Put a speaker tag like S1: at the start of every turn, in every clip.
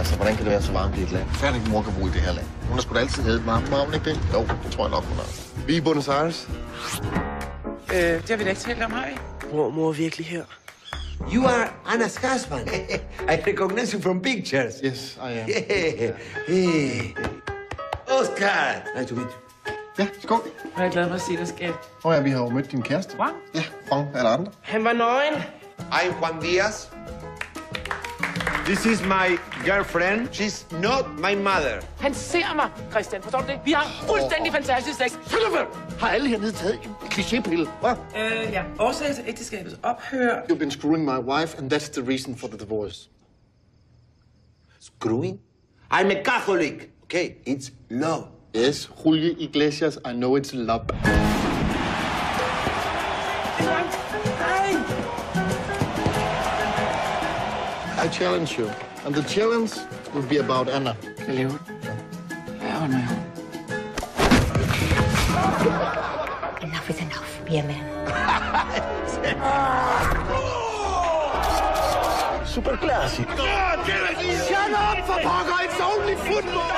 S1: Altså, hvordan kan det være så varmt i et land? Færdig mor kan bo i det her land. Hun har sgu da altid heddet varmt, var hun ikke det? Jo, det tror jeg nok, hun har. Vi er i Buenos Aires.
S2: Det har vi da ikke talt om, har vi?
S3: Mor er virkelig her.
S4: You are Anna Skarsman. I recognize you from pictures.
S1: Yes, I am.
S4: Yeah. Hey. Oscar. Nice to meet you.
S1: Ja, skål.
S2: Jeg er glad for at se dig, skat.
S1: Ja, vi har jo mødt din kæreste.
S2: Hvad?
S1: Ja, Juan eller andre.
S3: Han var nøgen.
S4: I'm Juan Diaz. This is my girlfriend. She's not my mother.
S2: Han ser mig, Christian. Forstår du det? Vi har fuldstændig fantastisk sex.
S1: Har alle hernede taget en klichépille? Hvad?
S2: Ja. Årsag til ægteskabets ophør.
S1: You've been screwing my wife, and that's the reason for the divorce.
S4: Screwing? I'm a Catholic. Okay, it's love.
S1: Yes, Julio Iglesias, I know it's love. I challenge you, and the challenge will be about Anna.
S2: Hvad laver du? Hvad er hun?
S5: Enough is enough, be a man.
S1: Super classic.
S4: Shut up, for pokker! It's only football!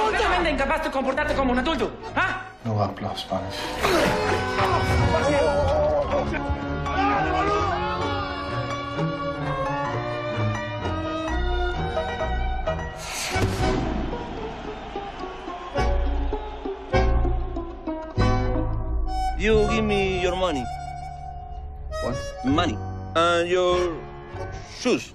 S2: Últimamente incapaz de comportarte como un adulto, ¿ah?
S1: No hablo Spanish.
S3: You give me your money.
S1: What?
S3: Money. And your shoes.